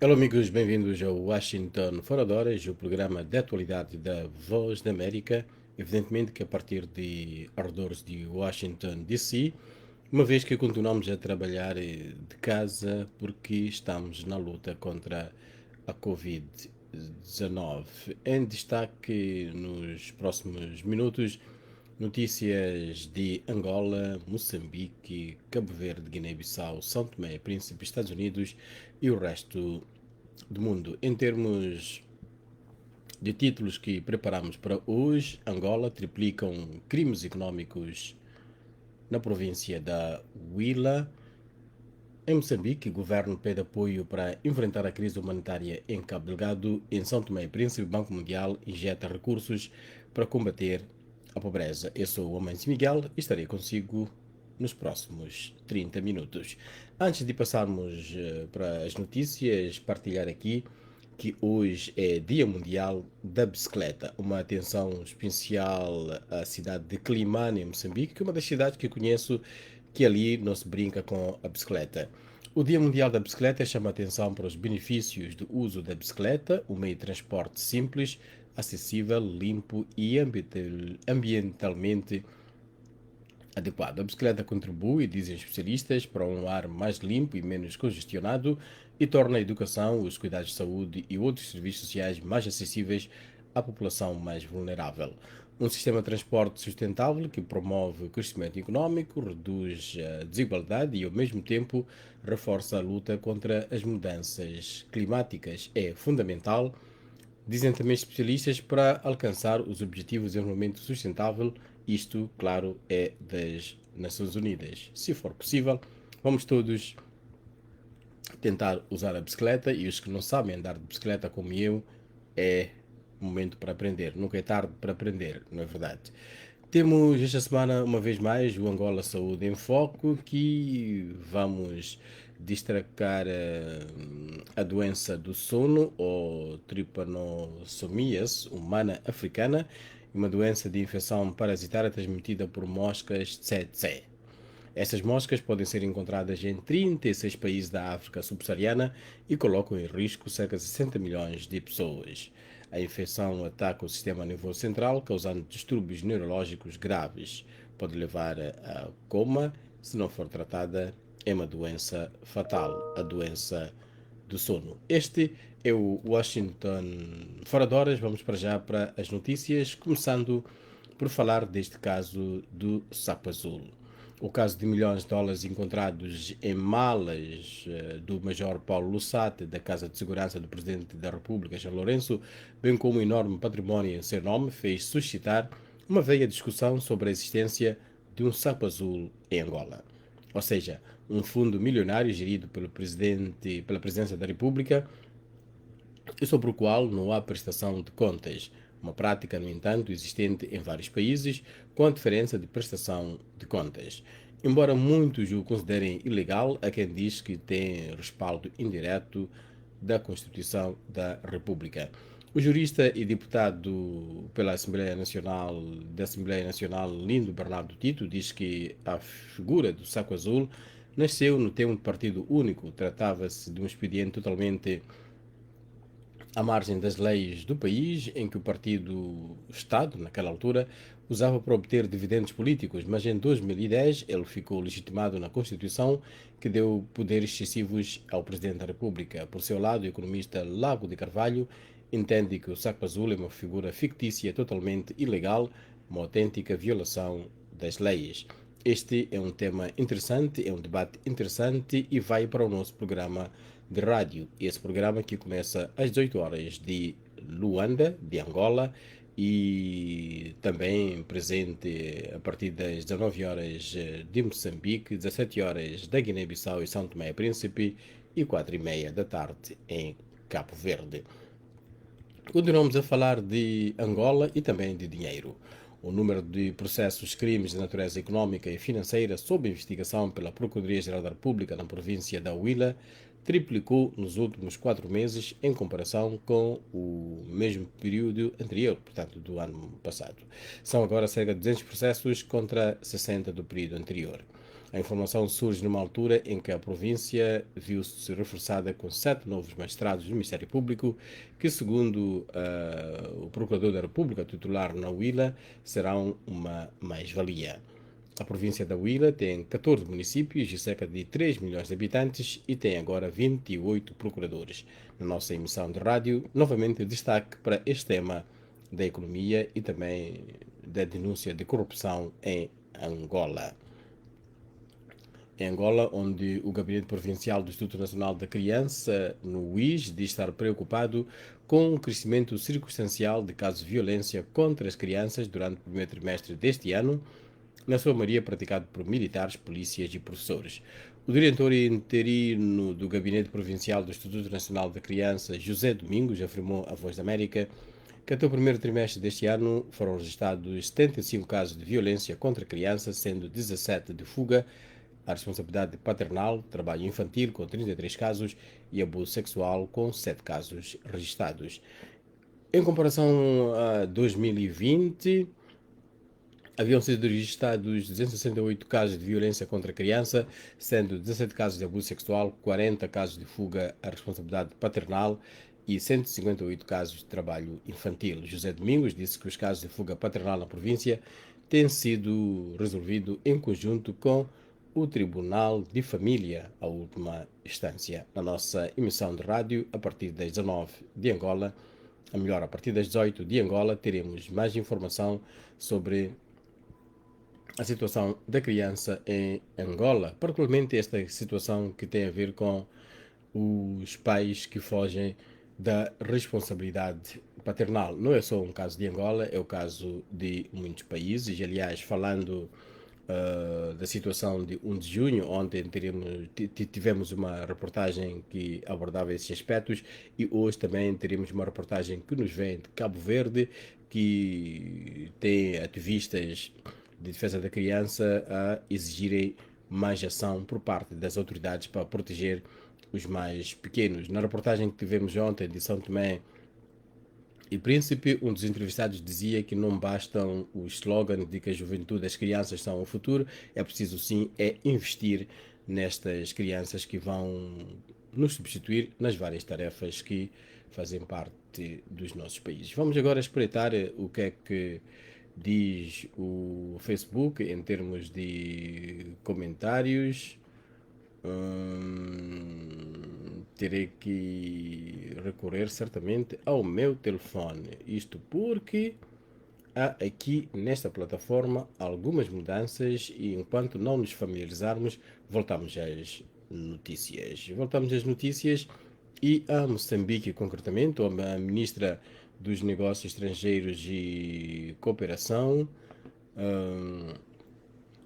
Olá amigos, bem-vindos ao Washington Fora de Horas, o programa de atualidade da Voz da América, evidentemente que a partir de arredores de Washington DC, uma vez que continuamos a trabalhar de casa porque estamos na luta contra a Covid-19. Em destaque nos próximos minutos, notícias de Angola, Moçambique, Cabo Verde, Guiné-Bissau, São Tomé, Príncipe, Estados Unidos e o resto do mundo. Em termos de títulos que preparamos para hoje, Angola triplicam crimes económicos na província da Huila. Em Moçambique, o governo pede apoio para enfrentar a crise humanitária em Cabo Delgado. Em São Tomé e Príncipe, o Banco Mundial injeta recursos para combater a pobreza. Eu sou o Amancio Miguel e estarei consigo nos próximos 30 minutos. Antes de passarmos para as notícias, partilhar aqui que hoje é Dia Mundial da Bicicleta. Uma atenção especial à cidade de Climane, em Moçambique, que é uma das cidades que conheço que ali não se brinca com a bicicleta. O Dia Mundial da Bicicleta chama a atenção para os benefícios do uso da bicicleta, um meio de transporte simples, acessível, limpo e ambientalmente adequado. A bicicleta contribui, dizem especialistas, para um ar mais limpo e menos congestionado e torna a educação, os cuidados de saúde e outros serviços sociais mais acessíveis à população mais vulnerável. Um sistema de transporte sustentável que promove o crescimento econômico, reduz a desigualdade e, ao mesmo tempo, reforça a luta contra as mudanças climáticas. É fundamental, dizem também especialistas, para alcançar os Objetivos de Desenvolvimento Sustentável. Isto, claro, é das Nações Unidas. Se for possível, vamos todos tentar usar a bicicleta e os que não sabem andar de bicicleta como eu, é momento para aprender. Nunca é tarde para aprender, não é verdade? Temos esta semana, uma vez mais, o Angola Saúde em Foco, que vamos destacar a doença do sono, ou trypanosomias humana africana, uma doença de infecção parasitária transmitida por moscas tsetse. Essas moscas podem ser encontradas em 36 países da África subsaariana e colocam em risco cerca de 60 milhões de pessoas. A infecção ataca o sistema nervoso central, causando distúrbios neurológicos graves. Pode levar a coma se não for tratada. É uma doença fatal, a doença do sono. Este é o Washington Fora de Horas. Vamos para já para as notícias, começando por falar deste caso do sapo azul. O caso de milhões de dólares encontrados em malas do Major Paulo Lussate, da Casa de Segurança do Presidente da República, João Lourenço, bem como o enorme património em seu nome, fez suscitar uma veia discussão sobre a existência de um sapo azul em Angola. Ou seja, um fundo milionário gerido pelo presidente, pela Presidência da República, e sobre o qual não há prestação de contas, uma prática, no entanto, existente em vários países, com a diferença de prestação de contas. Embora muitos o considerem ilegal, há quem diz que tem respaldo indireto da Constituição da República. O jurista e deputado pela Assembleia Nacional, Lindo Bernardo Tito, diz que a figura do saco azul nasceu no tempo de partido único. Tratava-se de um expediente totalmente à margem das leis do país, em que o partido-Estado, naquela altura, usava para obter dividendos políticos, mas em 2010 ele ficou legitimado na Constituição, que deu poderes excessivos ao Presidente da República. Por seu lado, o economista Lago de Carvalho entende que o saco azul é uma figura fictícia totalmente ilegal, uma autêntica violação das leis. Este é um tema interessante, é um debate interessante e vai para o nosso programa de rádio. Esse programa que começa às 18 horas de Luanda, de Angola, e também presente a partir das 19 horas de Moçambique, 17 horas da Guiné-Bissau e São Tomé e Príncipe e 4h30 da tarde em Cabo Verde. Continuamos a falar de Angola e também de dinheiro. O número de processos crimes de natureza económica e financeira sob investigação pela Procuradoria-Geral da República na província da Huila triplicou nos últimos 4 meses em comparação com o mesmo período anterior, portanto do ano passado. São agora cerca de 200 processos contra 60 do período anterior. A informação surge numa altura em que a província viu-se reforçada com 7 novos magistrados do Ministério Público, que, segundo o Procurador da República titular na Huila, serão uma mais-valia. A província da Huila tem 14 municípios e cerca de 3 milhões de habitantes e tem agora 28 procuradores. Na nossa emissão de rádio, novamente destaque para este tema da economia e também da denúncia de corrupção em Angola. Em Angola, onde o Gabinete Provincial do Instituto Nacional da Criança, no UIS, diz estar preocupado com o crescimento circunstancial de casos de violência contra as crianças durante o primeiro trimestre deste ano, na sua maioria praticado por militares, polícias e professores. O diretor interino do Gabinete Provincial do Instituto Nacional da Criança, José Domingos, afirmou à Voz da América que até o primeiro trimestre deste ano foram registrados 75 casos de violência contra crianças, sendo 17 de fuga, a responsabilidade paternal, trabalho infantil com 33 casos e abuso sexual com 7 casos registrados. Em comparação a 2020, haviam sido registrados 268 casos de violência contra a criança, sendo 17 casos de abuso sexual, 40 casos de fuga à responsabilidade paternal e 158 casos de trabalho infantil. José Domingos disse que os casos de fuga paternal na província têm sido resolvidos em conjunto com o Tribunal de Família, a última instância. Na nossa emissão de rádio, a partir das 19 de Angola, a partir das 18 de Angola, teremos mais informação sobre a situação da criança em Angola, particularmente esta situação que tem a ver com os pais que fogem da responsabilidade paternal. Não é só um caso de Angola, é o caso de muitos países. E, aliás, falando da situação de 1 de junho, ontem tivemos uma reportagem que abordava esses aspectos e hoje também teremos uma reportagem que nos vem de Cabo Verde, que tem ativistas de defesa da criança a exigirem mais ação por parte das autoridades para proteger os mais pequenos. Na reportagem que tivemos ontem de São Tomé e Príncipe, um dos entrevistados dizia que não bastam os slogans de que a juventude, as crianças são o futuro, é preciso sim investir nestas crianças que vão nos substituir nas várias tarefas que fazem parte dos nossos países. Vamos agora espreitar o que é que diz o Facebook em termos de comentários. Terei que recorrer certamente ao meu telefone. Isto porque há aqui nesta plataforma algumas mudanças e enquanto não nos familiarizarmos, voltamos às notícias. Voltamos às notícias e a Moçambique, concretamente, a ministra dos Negócios Estrangeiros e Cooperação,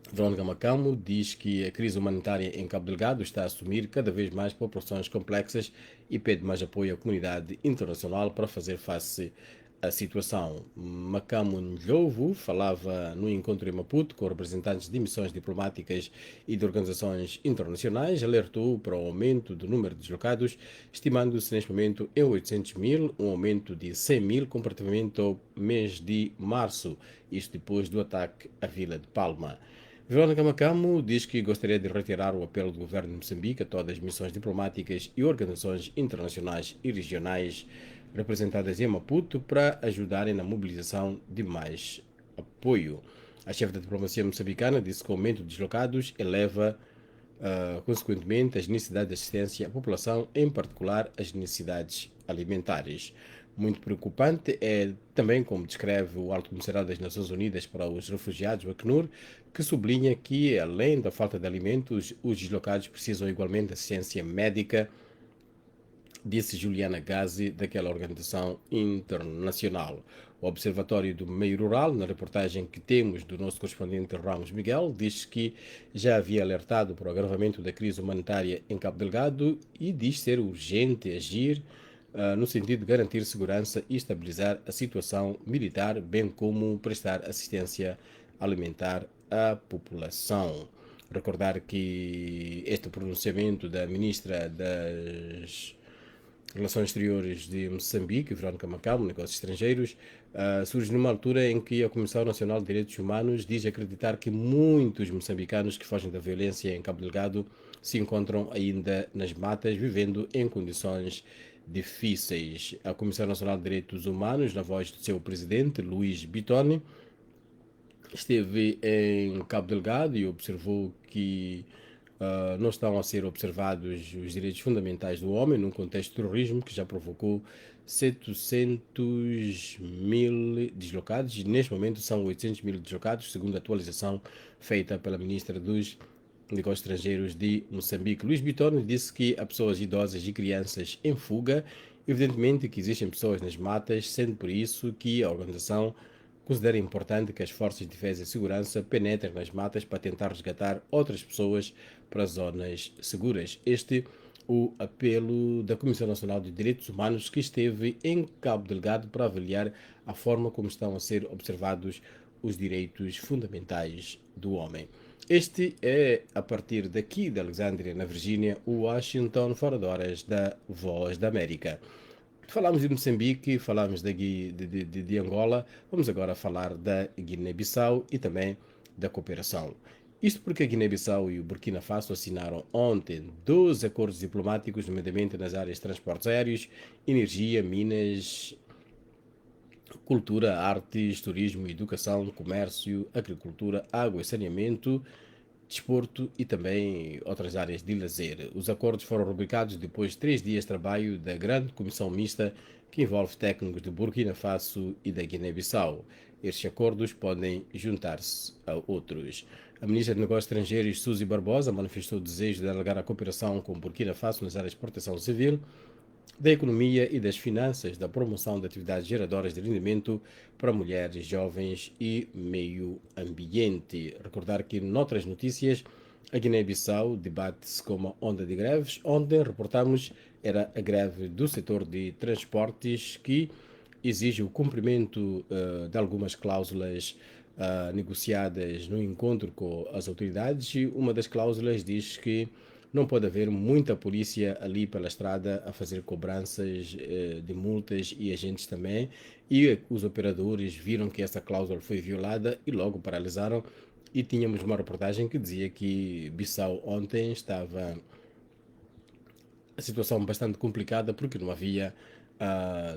Verónica Macamo, diz que a crise humanitária em Cabo Delgado está a assumir cada vez mais proporções complexas e pede mais apoio à comunidade internacional para fazer face à situação. Macamo Ndlovu falava no encontro em Maputo com representantes de missões diplomáticas e de organizações internacionais, alertou para o aumento do número de deslocados, estimando-se neste momento em 800 mil, um aumento de 100 mil comparativamente ao mês de março, isto depois do ataque à Vila de Palma. Verónica Macamo diz que gostaria de retirar o apelo do governo de Moçambique a todas as missões diplomáticas e organizações internacionais e regionais representadas em Maputo para ajudarem na mobilização de mais apoio. A chefe da diplomacia moçambicana disse que o aumento de deslocados eleva, consequentemente, as necessidades de assistência à população, em particular as necessidades alimentares. Muito preocupante é também, como descreve o Alto Comissariado das Nações Unidas para os Refugiados, o Acnur, que sublinha que, além da falta de alimentos, os deslocados precisam igualmente de assistência médica, disse Juliana Gazi, daquela organização internacional. O Observatório do Meio Rural, na reportagem que temos do nosso correspondente Ramos Miguel, diz que já havia alertado para o agravamento da crise humanitária em Cabo Delgado e diz ser urgente agir no sentido de garantir segurança e estabilizar a situação militar, bem como prestar assistência alimentar à população. Recordar que este pronunciamento da ministra Relações Exteriores de Moçambique, Verónica Macau, Negócios Estrangeiros, surge numa altura em que a Comissão Nacional de Direitos Humanos diz acreditar que muitos moçambicanos que fogem da violência em Cabo Delgado se encontram ainda nas matas, vivendo em condições difíceis. A Comissão Nacional de Direitos Humanos, na voz do seu presidente, Luís Bitone, esteve em Cabo Delgado e observou que não estão a ser observados os direitos fundamentais do homem num contexto de terrorismo que já provocou 700 mil deslocados e neste momento são 800 mil deslocados, segundo a atualização feita pela ministra dos Negócios Estrangeiros de Moçambique. Luís Bitone disse que há pessoas idosas e crianças em fuga, evidentemente que existem pessoas nas matas, sendo por isso que a organização considera importante que as forças de defesa e segurança penetrem nas matas para tentar resgatar outras pessoas para zonas seguras. Este o apelo da Comissão Nacional de Direitos Humanos que esteve em Cabo Delgado para avaliar a forma como estão a ser observados os direitos fundamentais do homem. Este é, a partir daqui de Alexandria, na Virgínia, o Washington, fora de horas da Voz da América. Falámos de Moçambique, falámos de Angola, vamos agora falar da Guiné-Bissau e também da cooperação. Isto porque a Guiné-Bissau e o Burkina Faso assinaram ontem 12 acordos diplomáticos, nomeadamente nas áreas de transportes aéreos, energia, minas, cultura, artes, turismo, educação, comércio, agricultura, água e saneamento, desporto e também outras áreas de lazer. Os acordos foram rubricados depois de 3 dias de trabalho da Grande Comissão Mista, que envolve técnicos de Burkina Faso e da Guiné-Bissau. Estes acordos podem juntar-se a outros. A ministra de Negócios Estrangeiros, Suzy Barbosa, manifestou o desejo de alargar a cooperação com Burkina Faso nas áreas de proteção civil, da economia e das finanças, da promoção de atividades geradoras de rendimento para mulheres, jovens e meio ambiente. Recordar que, noutras notícias, a Guiné-Bissau debate-se com uma onda de greves. Ontem reportamos era a greve do setor de transportes que exige o cumprimento de algumas cláusulas negociadas no encontro com as autoridades. E uma das cláusulas diz que não pode haver muita polícia ali pela estrada a fazer cobranças de multas e agentes também. E os operadores viram que essa cláusula foi violada e logo paralisaram. E tínhamos uma reportagem que dizia que Bissau ontem estava a situação bastante complicada porque não havia,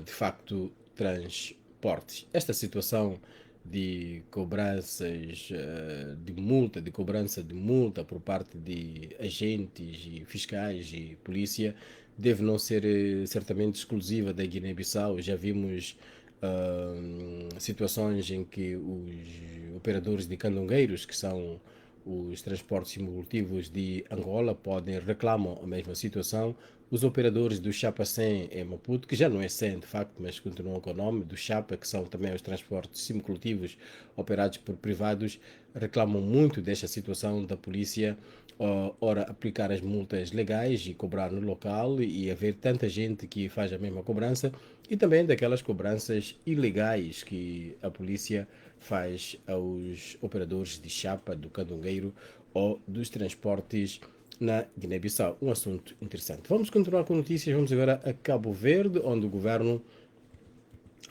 de facto, transportes. Esta situação de cobranças de cobrança de multa por parte de agentes e fiscais e polícia deve não ser certamente exclusiva da Guiné-Bissau. Já vimos situações em que os operadores de candongueiros, que são os transportes simultivos de Angola, podem reclamam a mesma situação. Os operadores do Chapa 100 em Maputo, que já não é 100 de facto, mas continuam com o nome do Chapa, que são também os transportes simultivos operados por privados, reclamam muito desta situação da polícia, ora aplicar as multas legais e cobrar no local e haver tanta gente que faz a mesma cobrança e também daquelas cobranças ilegais que a polícia faz aos operadores de chapa, do candongueiro ou dos transportes na Guiné-Bissau. Um assunto interessante. Vamos continuar com notícias. Vamos agora a Cabo Verde, onde o governo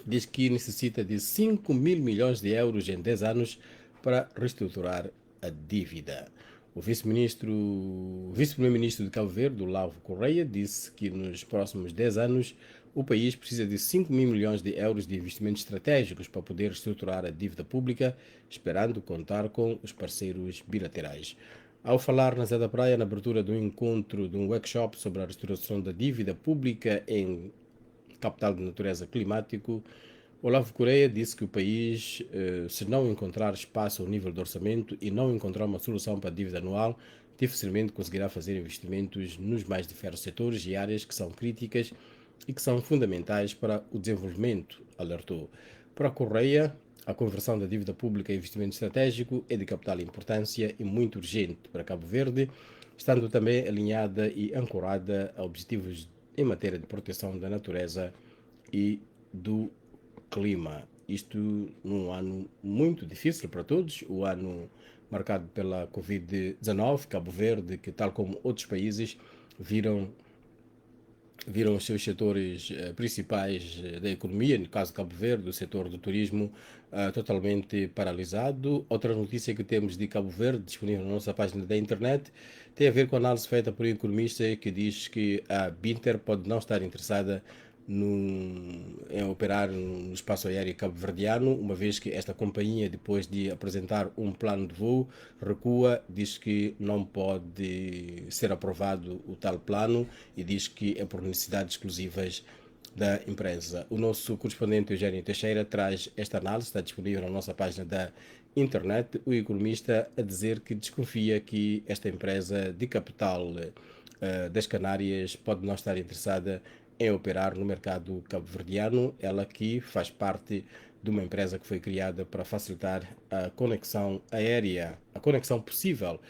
diz que necessita de 5 mil milhões de euros em 10 anos para reestruturar a dívida. O vice-primeiro-ministro de Cabo Verde, Olavo Correia, disse que nos próximos 10 anos o país precisa de 5 mil milhões de euros de investimentos estratégicos para poder reestruturar a dívida pública, esperando contar com os parceiros bilaterais. Ao falar na Zé da Praia, na abertura de um encontro, de um workshop sobre a restauração da dívida pública em capital de natureza climático, Olavo Correia disse que o país, se não encontrar espaço ao nível do orçamento e não encontrar uma solução para a dívida anual, dificilmente conseguirá fazer investimentos nos mais diversos setores e áreas que são críticas e que são fundamentais para o desenvolvimento, alertou. Para Correia, a conversão da dívida pública em investimento estratégico é de capital importância e muito urgente para Cabo Verde, estando também alinhada e ancorada a objetivos em matéria de proteção da natureza e do clima. Isto num ano muito difícil para todos, o ano marcado pela Covid-19, Cabo Verde, que tal como outros países viram viram os seus setores principais da economia, no caso de Cabo Verde, o setor do turismo, totalmente paralisado. Outra notícia que temos de Cabo Verde, disponível na nossa página da internet, tem a ver com a análise feita por um economista que diz que a Binter pode não estar interessada em operar no espaço aéreo cabo-verdiano, uma vez que esta companhia, depois de apresentar um plano de voo, recua, diz que não pode ser aprovado o tal plano e diz que é por necessidades exclusivas da empresa. O nosso correspondente Eugênio Teixeira traz esta análise, está disponível na nossa página da internet. O economista a dizer que desconfia que esta empresa de capital das Canárias pode não estar interessada em operar no mercado cabo-verdiano. Ela que faz parte de uma empresa que foi criada para facilitar a conexão aérea, a conexão possível.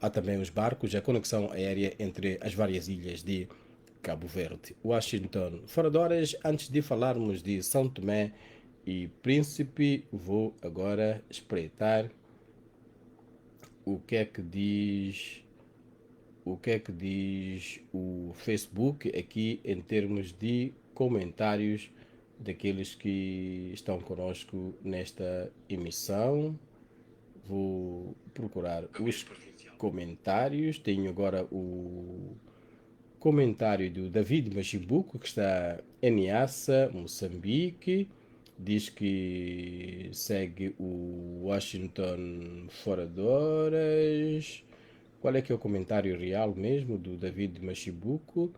Há também os barcos, a conexão aérea entre as várias ilhas de Cabo Verde. Washington. Fora de horas, antes de falarmos de São Tomé e Príncipe, vou agora espreitar o que é que diz o Facebook aqui em termos de comentários daqueles que estão conosco nesta emissão. Vou procurar os comentários. Tenho agora o comentário do David Machibuco, que está em Niassa, Moçambique. Diz que segue o Washington fora de horas. Qual é que é o comentário real mesmo do David Machibuco?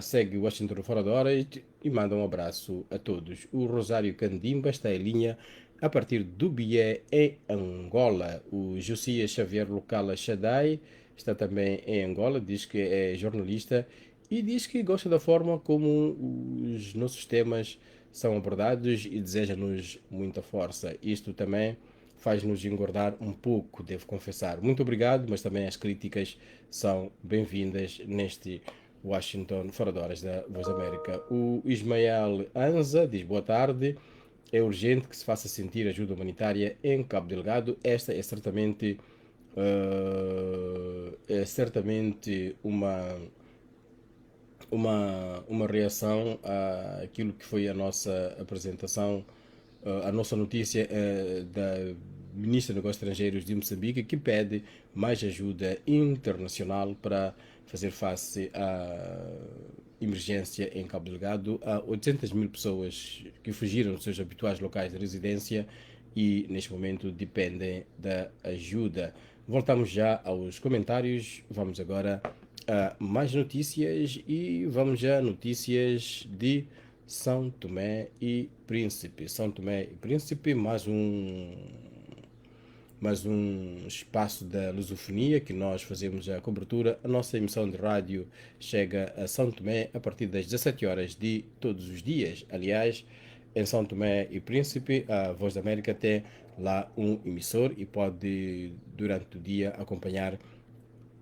Segue o Washington fora de horas e manda um abraço a todos. O Rosário Candimba está em linha a partir do Bié, em Angola. O Josias Xavier Lucala Shaddai está também em Angola, diz que é jornalista e diz que gosta da forma como os nossos temas são abordados e deseja-nos muita força. Isto também faz-nos engordar um pouco, devo confessar. Muito obrigado, mas também as críticas são bem-vindas neste Washington fora de horas da Voz da América. O Ismael Anza diz boa tarde. É urgente que se faça sentir ajuda humanitária em Cabo Delgado. Esta é certamente uma reação àquilo que foi a nossa apresentação, a nossa notícia da Ministra dos Negócios Estrangeiros de Moçambique, que pede mais ajuda internacional para fazer face à emergência em Cabo Delgado. Há 800 mil pessoas que fugiram dos seus habituais locais de residência e, neste momento, dependem da ajuda. Voltamos já aos comentários. Vamos agora a mais notícias e vamos já a notícias de São Tomé e Príncipe. São Tomé e Príncipe, mais um espaço da lusofonia que nós fazemos a cobertura. A nossa emissão de rádio chega a São Tomé a partir das 17 horas de todos os dias. Aliás, em São Tomé e Príncipe, a Voz da América tem lá um emissor e pode, durante o dia, acompanhar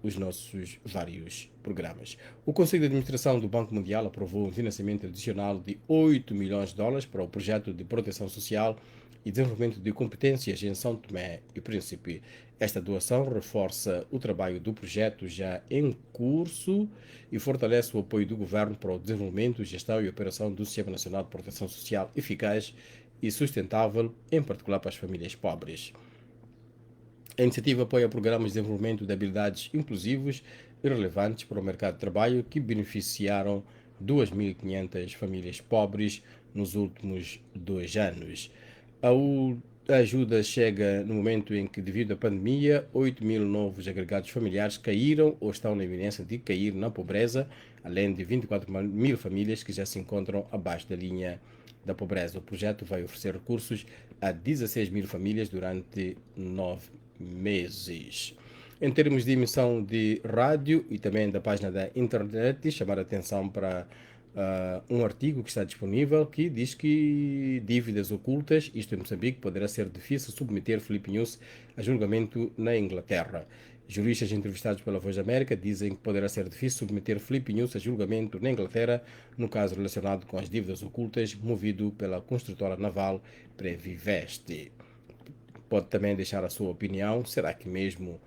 os nossos vários programas. O Conselho de Administração do Banco Mundial aprovou um financiamento adicional de 8 milhões de dólares para o projeto de proteção social e desenvolvimento de competências em São Tomé e Príncipe. Esta doação reforça o trabalho do projeto já em curso e fortalece o apoio do governo para o desenvolvimento, gestão e operação do Sistema Nacional de Proteção Social eficaz e sustentável, em particular para as famílias pobres. A iniciativa apoia programas de desenvolvimento de habilidades inclusivos e relevantes para o mercado de trabalho que beneficiaram 2.500 famílias pobres nos últimos 2 anos. A ajuda chega no momento em que, devido à pandemia, 8 mil novos agregados familiares caíram ou estão na iminência de cair na pobreza, além de 24 mil famílias que já se encontram abaixo da linha da pobreza. O projeto vai oferecer recursos a 16 mil famílias durante 9 meses. Em termos de emissão de rádio e também da página da internet, chamar a atenção para um artigo que está disponível que diz que dívidas ocultas, isto em Moçambique, poderá ser difícil submeter Filipe News a julgamento na Inglaterra. Juristas entrevistados pela Voz da América dizem que poderá ser difícil submeter Filipe News a julgamento na Inglaterra no caso relacionado com as dívidas ocultas movido pela construtora naval Previveste. Pode também deixar a sua opinião. Será que mesmo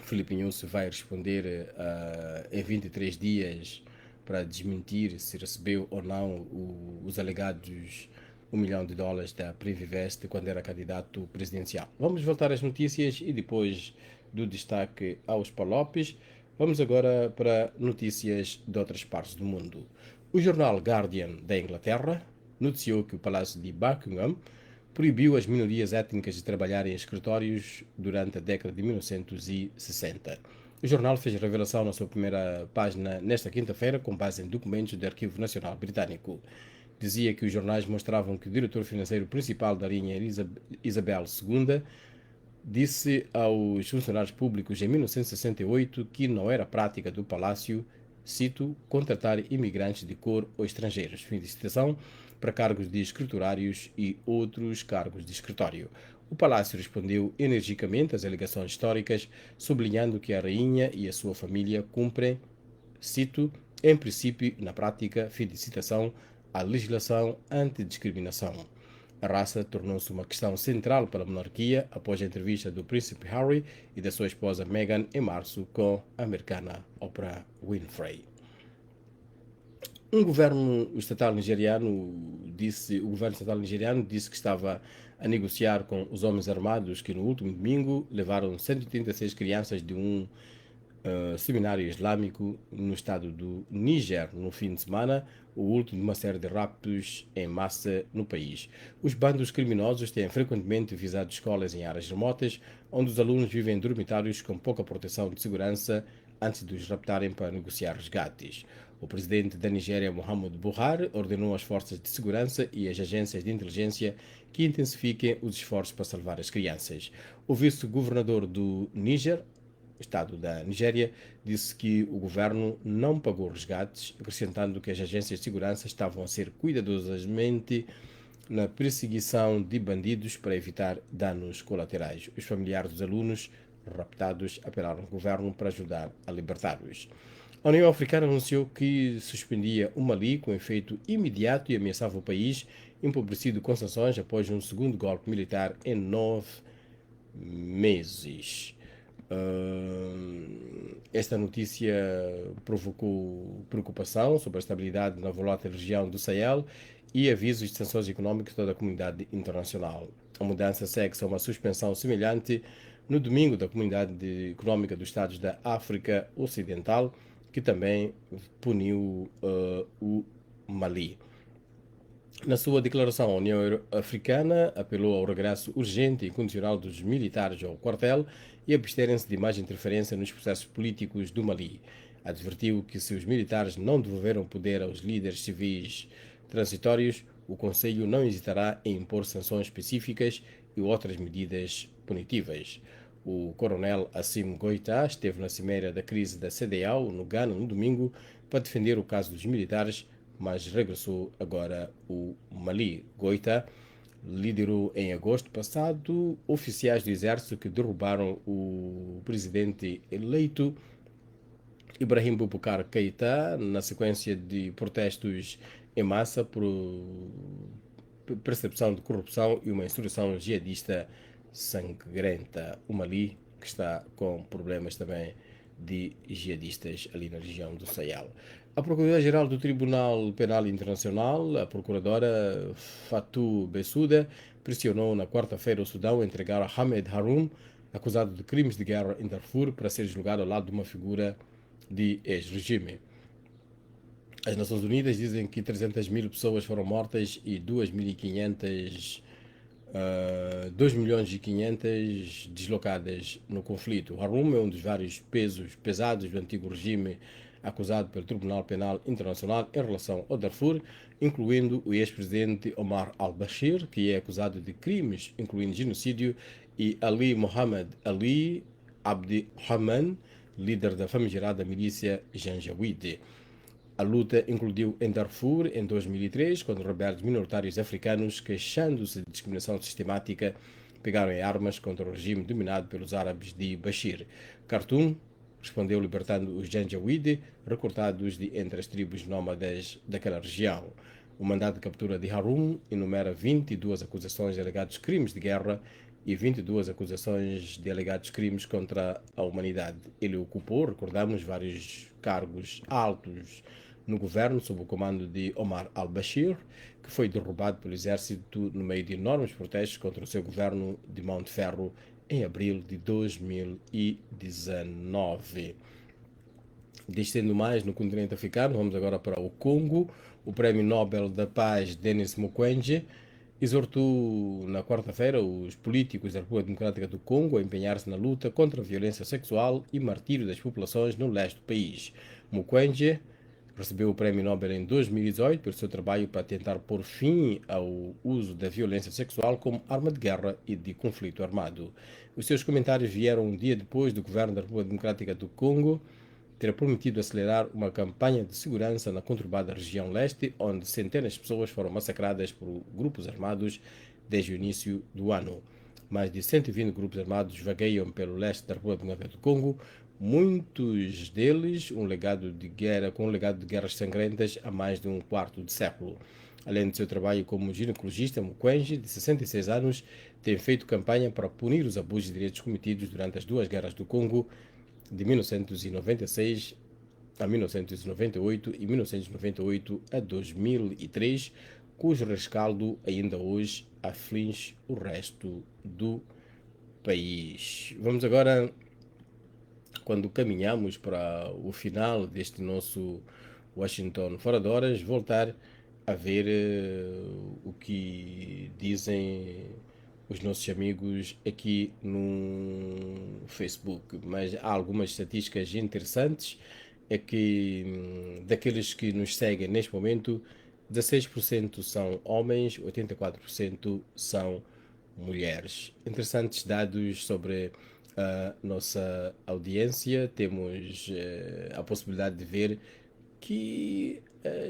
Filipe Nyusi vai responder em 23 dias para desmentir se recebeu ou não os alegados US$ 1 milhão da Privivest quando era candidato presidencial. Vamos voltar às notícias e depois do destaque aos palopes, vamos agora para notícias de outras partes do mundo. O jornal Guardian da Inglaterra noticiou que o Palácio de Buckingham proibiu as minorias étnicas de trabalhar em escritórios durante a década de 1960. O jornal fez revelação na sua primeira página nesta quinta-feira, com base em documentos do Arquivo Nacional Britânico. Dizia que os jornais mostravam que o diretor financeiro principal da linha Isabel II disse aos funcionários públicos em 1968 que não era prática do palácio, cito, contratar imigrantes de cor ou estrangeiros, fim de citação, para cargos de escriturários e outros cargos de escritório. O palácio respondeu energicamente às alegações históricas, sublinhando que a rainha e a sua família cumprem, cito, em princípio e na prática, fim de citação, a legislação antidiscriminação. A raça tornou-se uma questão central para a monarquia após a entrevista do príncipe Harry e da sua esposa Meghan em março com a americana Oprah Winfrey. O governo estatal nigeriano disse que estava a negociar com os homens armados que no último domingo levaram 186 crianças de um seminário islâmico no estado do Níger no fim de semana, o último de uma série de raptos em massa no país. Os bandos criminosos têm frequentemente visado escolas em áreas remotas, onde os alunos vivem em dormitários com pouca proteção de segurança antes de os raptarem para negociar resgates. O presidente da Nigéria, Muhammadu Buhari, ordenou às forças de segurança e às agências de inteligência que intensifiquem os esforços para salvar as crianças. O vice-governador do Níger, Estado da Nigéria, disse que o governo não pagou resgates, acrescentando que as agências de segurança estavam a ser cuidadosamente na perseguição de bandidos para evitar danos colaterais. Os familiares dos alunos raptados apelaram ao governo para ajudar a libertá-los. A União Africana anunciou que suspendia o Mali com efeito imediato e ameaçava o país, empobrecido com sanções após um segundo golpe militar em 9 meses. Esta notícia provocou preocupação sobre a estabilidade na volátil região do Sahel e avisos de sanções económicas de toda a comunidade internacional. A mudança segue-se a uma suspensão semelhante no domingo da Comunidade Económica dos Estados da África Ocidental, que também puniu o Mali. Na sua declaração, a União Africana apelou ao regresso urgente e incondicional dos militares ao quartel e absterem-se de mais interferência nos processos políticos do Mali. Advertiu que se os militares não devolveram poder aos líderes civis transitórios, o Conselho não hesitará em impor sanções específicas e outras medidas punitivas. O coronel Assimi Goïta esteve na cimeira da crise da CEDEAO, no Ghana, no domingo, para defender o caso dos militares, mas regressou agora o Mali. Goïta liderou em agosto passado oficiais do exército que derrubaram o presidente eleito Ibrahim Boubacar Keïta na sequência de protestos em massa por percepção de corrupção e uma insurreição jihadista sangrenta. O Mali, que está com problemas também de jihadistas ali na região do Sahel. A Procuradora-Geral do Tribunal Penal Internacional, a Procuradora Fatou Bensouda, pressionou na quarta-feira o Sudão a entregar a Ahmed Haroun, acusado de crimes de guerra em Darfur, para ser julgado ao lado de uma figura de ex-regime. As Nações Unidas dizem que 300.000 pessoas foram mortas e 2.500 deslocadas no conflito. Haroun é um dos vários pesos pesados do antigo regime acusado pelo Tribunal Penal Internacional em relação ao Darfur, incluindo o ex-presidente Omar al-Bashir, que é acusado de crimes, incluindo genocídio, e Ali Mohamed Ali Abdi Rahman, líder da famigerada milícia Janjaweed. A luta incluiu em Darfur em 2003, quando rebeldes minoritários africanos, queixando-se de discriminação sistemática, pegaram em armas contra o regime dominado pelos árabes de Bashir. Khartoum respondeu libertando os Janjaweed, recortados de entre as tribos nómadas daquela região. O mandato de captura de Haroun enumera 22 acusações de alegados crimes de guerra, e 22 acusações de alegados crimes contra a humanidade. Ele ocupou, recordamos, vários cargos altos no governo sob o comando de Omar al-Bashir, que foi derrubado pelo exército no meio de enormes protestos contra o seu governo de mão de ferro em abril de 2019. Descendo mais no continente africano, vamos agora para o Congo. O Prémio Nobel da Paz, Denis Mukwege, exortou na quarta-feira os políticos da República Democrática do Congo a empenhar-se na luta contra a violência sexual e martírio das populações no leste do país. Mukwege recebeu o Prémio Nobel em 2018 pelo seu trabalho para tentar pôr fim ao uso da violência sexual como arma de guerra e de conflito armado. Os seus comentários vieram um dia depois do governo da República Democrática do Congo ter prometido acelerar uma campanha de segurança na conturbada região leste, onde centenas de pessoas foram massacradas por grupos armados desde o início do ano. Mais de 120 grupos armados vagueiam pelo leste da República Democrática do Congo, muitos deles com um legado de guerras sangrentas há mais de um quarto de século. Além de seu trabalho como ginecologista, Mukwege, de 66 anos, tem feito campanha para punir os abusos de direitos cometidos durante as duas guerras do Congo, de 1996 a 1998 e 1998 a 2003, cujo rescaldo ainda hoje aflige o resto do país. Vamos agora, quando caminhamos para o final deste nosso Washington Fora de Horas, voltar a ver o que dizem os nossos amigos aqui no Facebook. Mas há algumas estatísticas interessantes, é que daqueles que nos seguem neste momento, 16% são homens, 84% são mulheres. Interessantes dados sobre a nossa audiência. Temos a possibilidade de ver que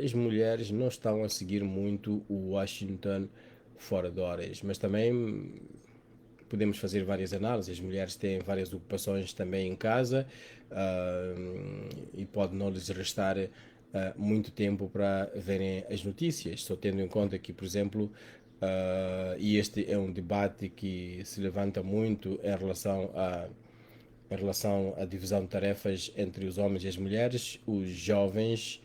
as mulheres não estão a seguir muito o Washington Fora de Horas, mas também podemos fazer várias análises. As mulheres têm várias ocupações também em casa e pode não lhes restar muito tempo para verem as notícias, só tendo em conta que, por exemplo, e este é um debate que se levanta muito em relação à divisão de tarefas entre os homens e as mulheres. Os jovens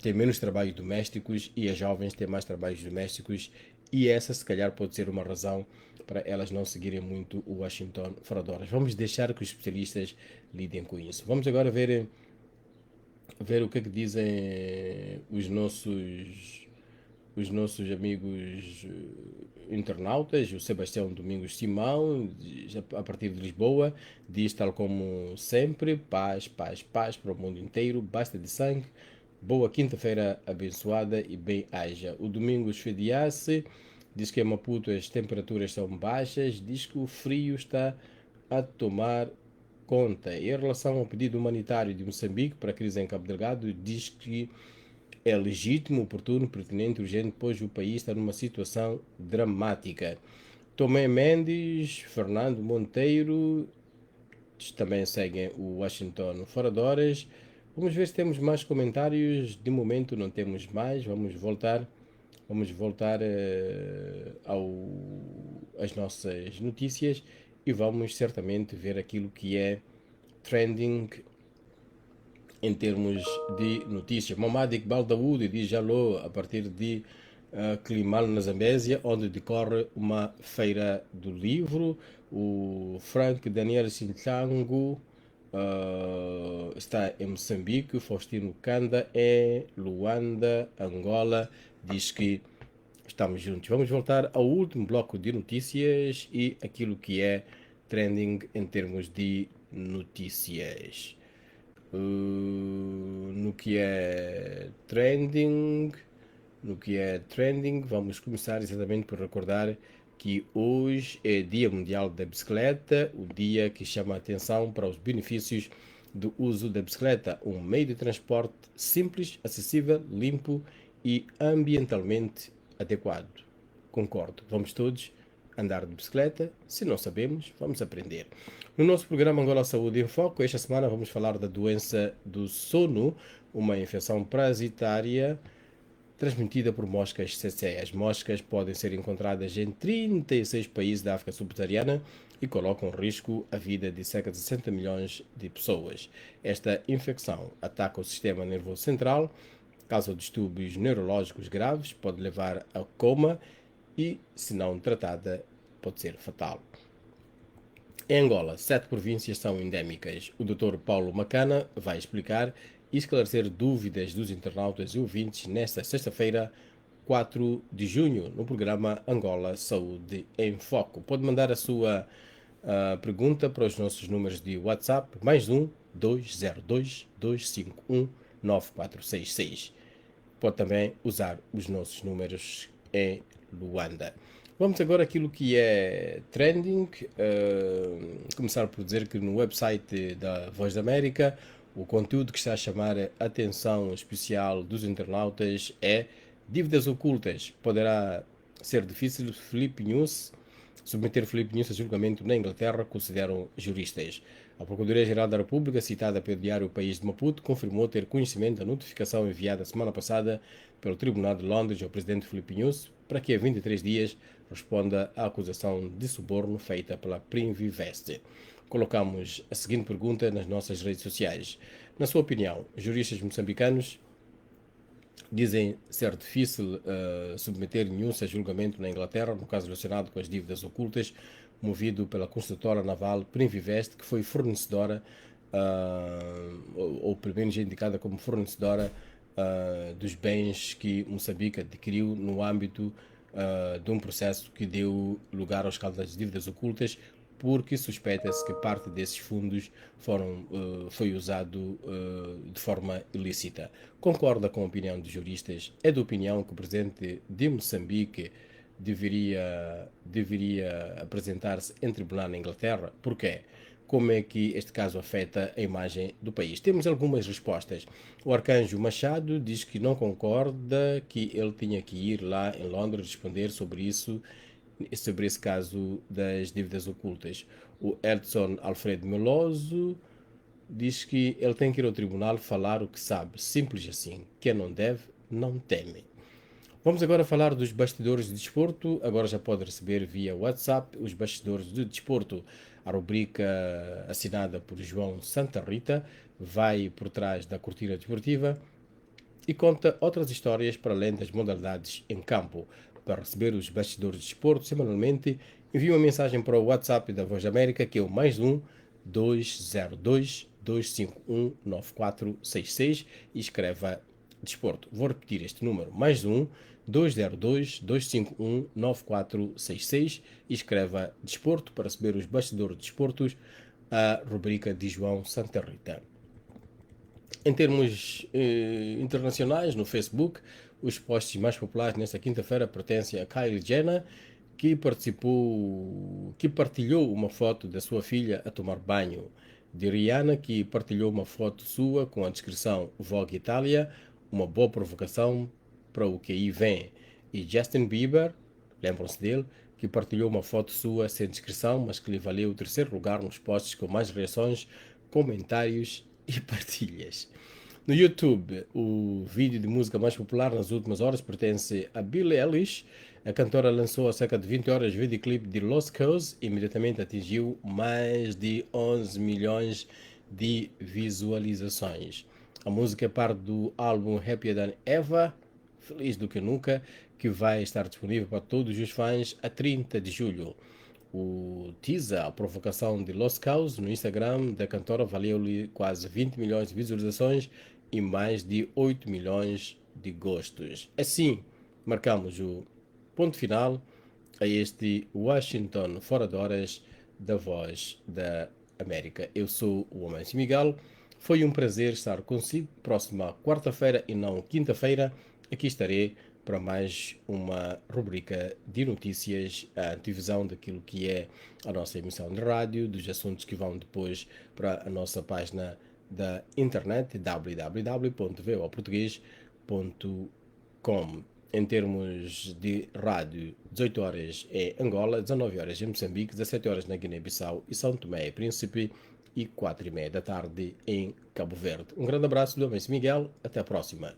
têm menos trabalhos domésticos e as jovens têm mais trabalhos domésticos, e essa se calhar pode ser uma razão para elas não seguirem muito o Washington Fora de Horas. Vamos deixar que os especialistas lidem com isso. Vamos agora ver o que é que dizem os nossos amigos internautas. O Sebastião Domingos Simão, a partir de Lisboa, diz tal como sempre: paz, paz, paz para o mundo inteiro, basta de sangue, boa quinta-feira abençoada e bem haja. O Domingos Fediace diz que em Maputo as temperaturas são baixas, diz que o frio está a tomar conta. Em relação ao pedido humanitário de Moçambique para a crise em Cabo Delgado, diz que é legítimo, oportuno, pertinente, urgente, pois o país está numa situação dramática. Tomé Mendes, Fernando Monteiro também seguem o Washington Fora de Horas. Vamos ver se temos mais comentários. De momento não temos mais. Vamos voltar às nossas notícias e vamos certamente ver aquilo que é trending em termos de notícias. Mamad Iqbal Daoud diz alô a partir de Climal, na Zambésia, onde decorre uma feira do livro. O Frank Daniel Sinchango está em Moçambique. Faustino Kanda é Luanda, Angola, diz que estamos juntos. Vamos voltar ao último bloco de notícias e aquilo que é trending em termos de notícias. No que é trending, vamos começar exatamente por recordar que hoje é Dia Mundial da Bicicleta, o dia que chama a atenção para os benefícios do uso da bicicleta, um meio de transporte simples, acessível, limpo e ambientalmente adequado. Concordo, vamos todos andar de bicicleta. Se não sabemos, vamos aprender. No nosso programa Angola Saúde em Foco, esta semana vamos falar da doença do sono, uma infecção parasitária transmitida por moscas tsetse. As moscas podem ser encontradas em 36 países da África subsaariana e colocam em risco a vida de cerca de 60 milhões de pessoas. Esta infecção ataca o sistema nervoso central, causa distúrbios neurológicos graves, pode levar a coma e, se não tratada, pode ser fatal. Em Angola, 7 províncias são endémicas. O Dr. Paulo Macana vai explicar e esclarecer dúvidas dos internautas e ouvintes nesta sexta-feira, 4 de junho, no programa Angola Saúde em Foco. Pode mandar a sua pergunta para os nossos números de WhatsApp, mais 202 251 9466. Pode também usar os nossos números em Luanda. Vamos agora àquilo que é trending. Começar por dizer que no website da Voz da América, o conteúdo que está a chamar a atenção especial dos internautas é dívidas ocultas. Poderá ser difícil submeter Filipe Nunes a julgamento na Inglaterra, consideram juristas. A Procuradoria-Geral da República, citada pelo diário O País de Maputo, confirmou ter conhecimento da notificação enviada semana passada pelo Tribunal de Londres ao presidente Filipe Nunes para que, a 23 dias, responda à acusação de suborno feita pela Primvivest. Colocamos a seguinte pergunta nas nossas redes sociais. Na sua opinião, juristas moçambicanos dizem ser difícil submeter Nunes a julgamento na Inglaterra, no caso relacionado com as dívidas ocultas, movido pela construtora naval Primvivest, que foi fornecedora, ou pelo menos indicada como fornecedora, dos bens que Moçambique adquiriu no âmbito de um processo que deu lugar ao escândalo das dívidas ocultas, porque suspeita-se que parte desses fundos foi usado de forma ilícita. Concorda com a opinião dos juristas? É da opinião que o presidente de Moçambique deveria apresentar-se em tribunal na Inglaterra? Porquê? Como é que este caso afeta a imagem do país? Temos algumas respostas. O Arcanjo Machado diz que não concorda, que ele tinha que ir lá em Londres responder sobre esse caso das dívidas ocultas. O Edson Alfredo Meloso diz que ele tem que ir ao tribunal falar o que sabe, simples assim. Quem não deve, não teme. Vamos agora falar dos bastidores de desporto. Agora já pode receber via WhatsApp os bastidores de desporto. A rubrica assinada por João Santa Rita vai por trás da cortina desportiva e conta outras histórias para além das modalidades em campo. Para receber os bastidores de desporto semanalmente, envie uma mensagem para o WhatsApp da Voz da América, que é o mais 202 251 9466, e escreva desporto. Vou repetir este número, mais 202 251 9466, e escreva desporto para receber os bastidores de desportos, a rubrica de João Santa Rita. Em termos internacionais, no Facebook, os posts mais populares nesta quinta-feira pertencem a Kylie Jenner, que partilhou uma foto da sua filha a tomar banho, de Rihanna, que partilhou uma foto sua com a descrição Vogue Itália, uma boa provocação para o que aí vem, e Justin Bieber, lembram-se dele, que partilhou uma foto sua sem descrição, mas que lhe valeu o terceiro lugar nos posts com mais reações, comentários e partilhas. No YouTube, o vídeo de música mais popular nas últimas horas pertence a Billie Eilish. A cantora lançou há cerca de 20 horas o videoclipe de Lost Cause e imediatamente atingiu mais de 11 milhões de visualizações. A música é parte do álbum Happier Than Ever, Feliz do que Nunca, que vai estar disponível para todos os fãs a 30 de julho. O teaser, a provocação de Lost Cause no Instagram da cantora, valeu-lhe quase 20 milhões de visualizações e mais de 8 milhões de gostos. Assim, marcamos o ponto final a este Washington Fora de Horas da Voz da América. Eu sou o Amancio Miguel. Foi um prazer estar consigo. Próxima quarta-feira e não quinta-feira, aqui estarei para mais uma rubrica de notícias, a antevisão daquilo que é a nossa emissão de rádio, dos assuntos que vão depois para a nossa página da internet, www.voaportugues.com. Em termos de rádio, 18 horas em Angola, 19 horas em Moçambique, 17 horas na Guiné-Bissau e São Tomé e Príncipe e 4h30 da tarde em Cabo Verde. Um grande abraço do Amancio Miguel, até a próxima.